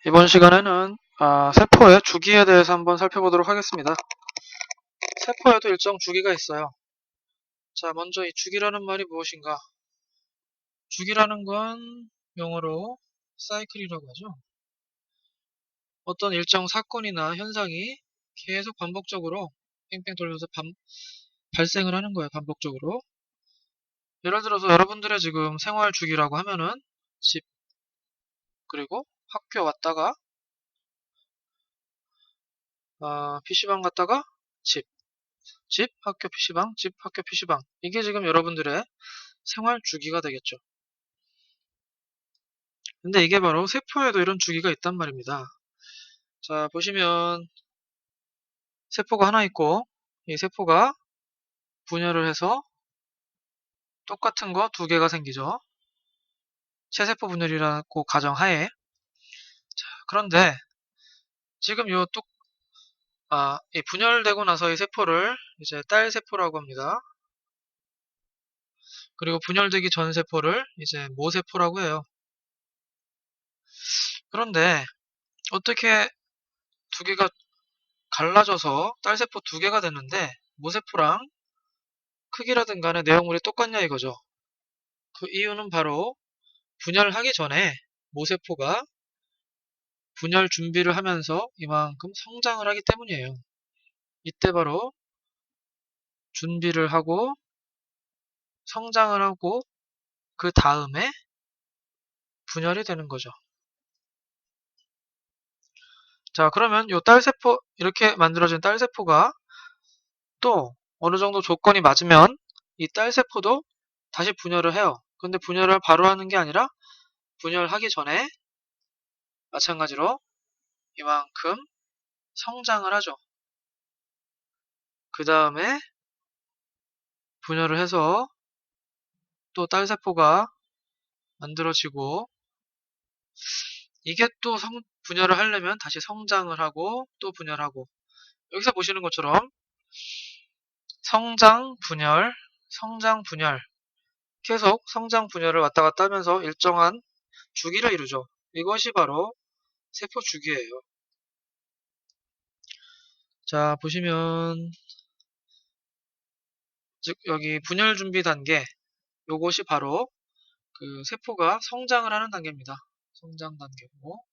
이번 시간에는 세포의 주기에 대해서 한번 살펴보도록 하겠습니다. 세포에도 일정 주기가 있어요. 자, 먼저 이 주기라는 말이 무엇인가? 주기라는 건 영어로 사이클이라고 하죠. 어떤 일정 사건이나 현상이 계속 반복적으로 뺑뺑 돌면서 발생을 하는 거예요. 반복적으로. 예를 들어서 여러분들의 지금 생활 주기라고 하면은 집, 그리고 학교 왔다가 PC방 갔다가 집, 집, 학교, PC방, 집, 학교, PC방. 이게 지금 여러분들의 생활 주기가 되겠죠. 근데 이게 바로 세포에도 이런 주기가 있단 말입니다. 자, 보시면 세포가 하나 있고 이 세포가 분열을 해서 똑같은 거 두 개가 생기죠. 체세포 분열이라고 가정하에. 그런데 지금 이 분열되고 나서 이 세포를 이제 딸 세포라고 합니다. 그리고 분열되기 전 세포를 이제 모세포라고 해요. 그런데 어떻게 두 개가 갈라져서 딸 세포 두 개가 됐는데 모세포랑 크기라든 간에 내용물이 똑같냐 이거죠. 그 이유는 바로 분열하기 전에 모세포가 분열 준비를 하면서 이만큼 성장을 하기 때문이에요. 이때 바로 준비를 하고 성장을 하고 그 다음에 분열이 되는 거죠. 자, 그러면 요 딸세포, 이렇게 만들어진 딸세포가 또 어느 정도 조건이 맞으면 이 딸세포도 다시 분열을 해요. 근데 분열을 바로 하는 게 아니라 분열하기 전에 마찬가지로 이만큼 성장을 하죠. 그 다음에 분열을 해서 또 딸세포가 만들어지고 이게 또 분열을 하려면 다시 성장을 하고 또 분열하고 여기서 보시는 것처럼 성장, 분열, 성장, 분열 계속 성장, 분열을 왔다 갔다 하면서 일정한 주기를 이루죠. 이것이 바로 세포 주기예요. 자, 보시면 즉 여기 분열 준비 단계 요것이 바로 그 세포가 성장을 하는 단계입니다. 성장 단계고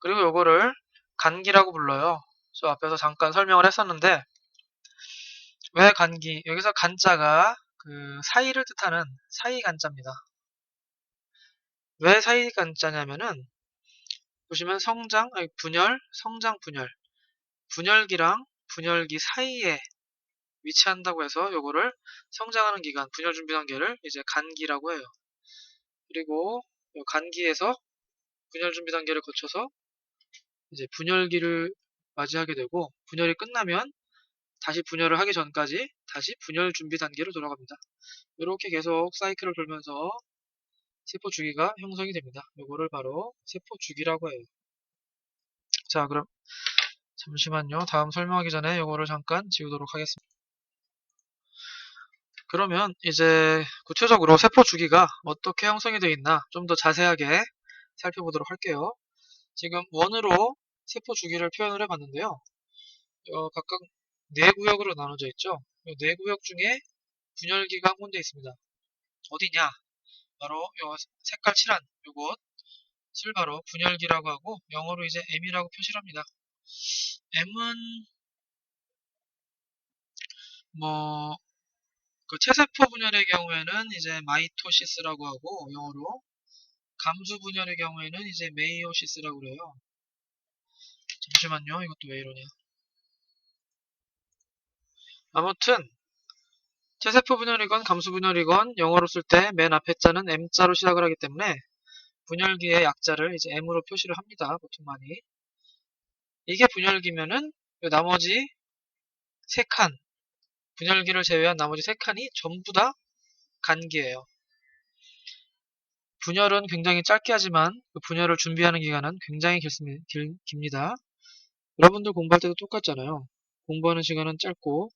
그리고 요거를 간기라고 불러요. 저 앞에서 잠깐 설명을 했었는데 왜 간기? 여기서 간자가 그 사이를 뜻하는 사이 간자입니다. 왜 사이 간자냐면은 보시면 분열, 성장 분열, 분열기랑 분열기 사이에 위치한다고 해서 요거를 성장하는 기간, 분열 준비 단계를 이제 간기라고 해요. 그리고 요 간기에서 분열 준비 단계를 거쳐서 이제 분열기를 맞이하게 되고 분열이 끝나면 다시 분열을 하기 전까지 다시 분열 준비 단계로 돌아갑니다. 이렇게 계속 사이클을 돌면서 세포 주기가 형성이 됩니다. 요거를 바로 세포 주기라고 해요. 자, 그럼 잠시만요. 다음 설명하기 전에 요거를 잠깐 지우도록 하겠습니다. 그러면 이제 구체적으로 세포 주기가 어떻게 형성이 되어 있나 좀 더 자세하게 살펴보도록 할게요. 지금 원으로 세포 주기를 표현을 해봤는데요. 각각 네 구역으로 나눠져 있죠. 네 구역 중에 분열기가 한 군데 있습니다. 어디냐? 바로 요 색깔 칠한 요것을 바로 분열기라고 하고 영어로 이제 M이라고 표시를 합니다. M은 뭐 그 체세포 분열의 경우에는 이제 마이토시스라고 하고 영어로 감수 분열의 경우에는 이제 메이오시스라고 그래요. 잠시만요. 이것도 왜 이러냐. 아무튼 체세포 분열이건 감수 분열이건 영어로 쓸 때 맨 앞에 자는 M자로 시작을 하기 때문에 분열기의 약자를 이제 M으로 표시를 합니다. 보통 많이. 이게 분열기면은 나머지 세 칸, 분열기를 제외한 나머지 세 칸이 전부 다 간기예요. 분열은 굉장히 짧게 하지만 그 분열을 준비하는 기간은 굉장히 깁니다. 여러분들 공부할 때도 똑같잖아요. 공부하는 시간은 짧고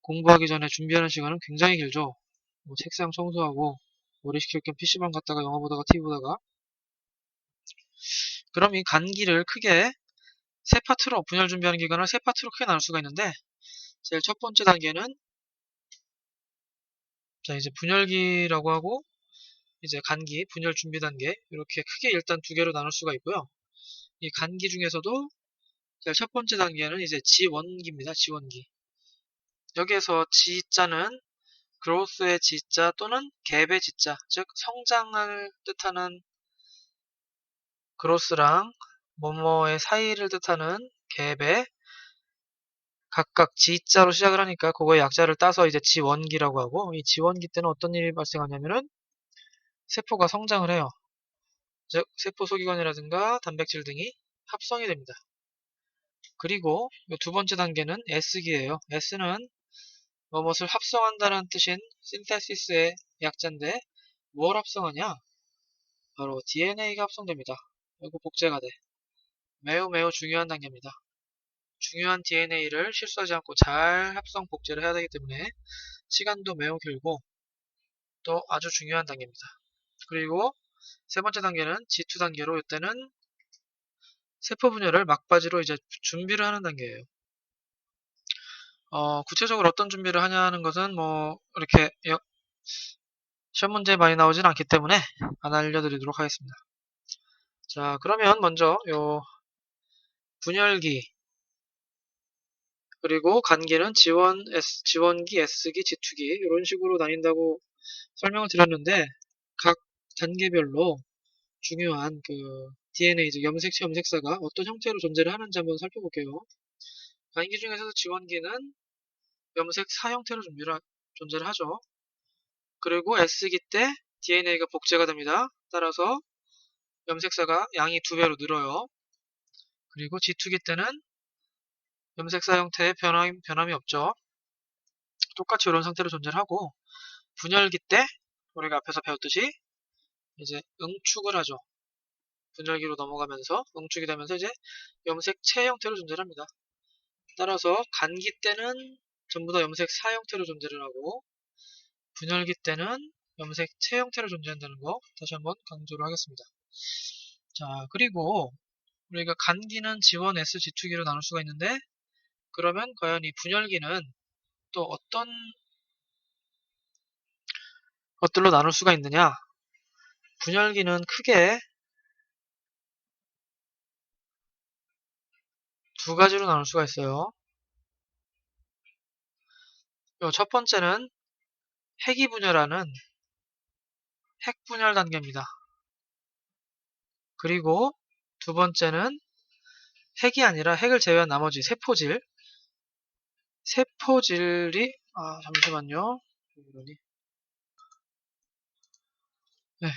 공부하기 전에 준비하는 시간은 굉장히 길죠. 뭐 책상 청소하고 머리 식힐 겸 PC방 갔다가 영화 보다가 TV 보다가 그럼 이 간기를 크게 세 파트로 분열 준비하는 기간을 세 파트로 크게 나눌 수가 있는데 제일 첫 번째 단계는 자 이제 분열기라고 하고 이제 간기 분열 준비 단계 이렇게 크게 일단 두 개로 나눌 수가 있고요. 이 간기 중에서도 제일 첫 번째 단계는 이제 지원기입니다. 지원기. 여기에서 지자는 growth의 지자 또는 갭의 지자, 즉 성장을 뜻하는 growth랑 뭐뭐의 사이를 뜻하는 갭의 각각 지자로 시작을 하니까 그거의 약자를 따서 이제 지원기라고 하고 이 지원기 때는 어떤 일이 발생하냐면은 세포가 성장을 해요. 즉 세포 소기관이라든가 단백질 등이 합성이 됩니다. 그리고 두 번째 단계는 S기예요. S는 무엇을 합성한다는 뜻인 synthesis의 약자인데 뭘 합성하냐? 바로 DNA가 합성됩니다. 그리고 복제가 돼. 매우 매우 중요한 단계입니다. 중요한 DNA를 실수하지 않고 잘 합성 복제를 해야 되기 때문에 시간도 매우 길고 또 아주 중요한 단계입니다. 그리고 세 번째 단계는 G2 단계로 이때는 세포 분열을 막바지로 이제 준비를 하는 단계예요. 구체적으로 어떤 준비를 하냐는 것은 뭐 이렇게 시험 문제에 많이 나오진 않기 때문에 안 알려드리도록 하겠습니다. 자, 그러면 먼저 요 분열기 그리고 간기는 지원기, S기, G2기 이런 식으로 나뉜다고 설명을 드렸는데 각 단계별로 중요한 그 DNA, 즉 염색체, 염색사가 어떤 형태로 존재를 하는지 한번 살펴볼게요. 간기 중에서도 지원기는 염색사 형태로 존재를 하죠. 그리고 S기 때 DNA가 복제가 됩니다. 따라서 염색사가 양이 2배로 늘어요. 그리고 G2기 때는 염색사 형태의 변함이 없죠. 똑같이 이런 상태로 존재를 하고 분열기 때 우리가 앞에서 배웠듯이 이제 응축을 하죠. 분열기로 넘어가면서 응축이 되면서 이제 염색체 형태로 존재를 합니다. 따라서 간기 때는 전부 다 염색사 형태로 존재를 하고 분열기 때는 염색체 형태로 존재한다는 거 다시 한번 강조를 하겠습니다. 자, 그리고 우리가 간기는 지원 S, G2기로 나눌 수가 있는데 그러면 과연 이 분열기는 또 어떤 것들로 나눌 수가 있느냐? 분열기는 크게 두 가지로 나눌 수가 있어요. 첫 번째는 핵이분열하는 핵분열 단계입니다. 그리고 두 번째는 핵이 아니라 핵을 제외한 나머지 세포질이 잠시만요. 네.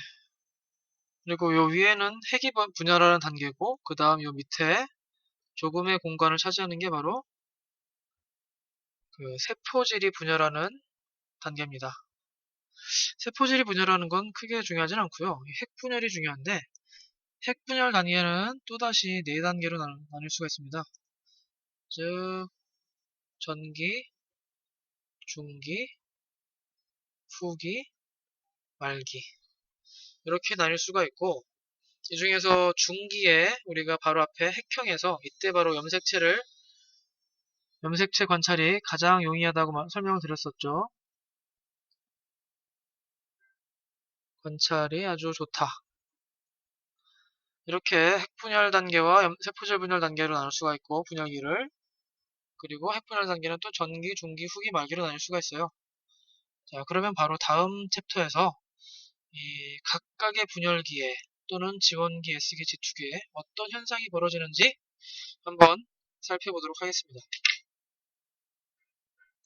그리고 요 위에는 핵이 분열하는 단계고 그 다음 요 밑에 조금의 공간을 차지하는 게 바로 그 세포질이 분열하는 단계입니다. 세포질이 분열하는 건 크게 중요하진 않고요. 핵분열이 중요한데 핵분열 단계는 또다시 4단계로 나눌 수가 있습니다. 즉 전기, 중기, 후기, 말기 이렇게 나뉠 수가 있고 이 중에서 중기에 우리가 바로 앞에 핵형에서 이때 바로 염색체 관찰이 가장 용이하다고 설명을 드렸었죠. 관찰이 아주 좋다. 이렇게 핵분열 단계와 세포질 분열 단계로 나눌 수가 있고 분열기를 그리고 핵분열 단계는 또 전기, 중기, 후기, 말기로 나눌 수가 있어요. 자, 그러면 바로 다음 챕터에서 이 각각의 분열기에 또는 지원기, S기, G2기에 어떤 현상이 벌어지는지 한번 살펴보도록 하겠습니다.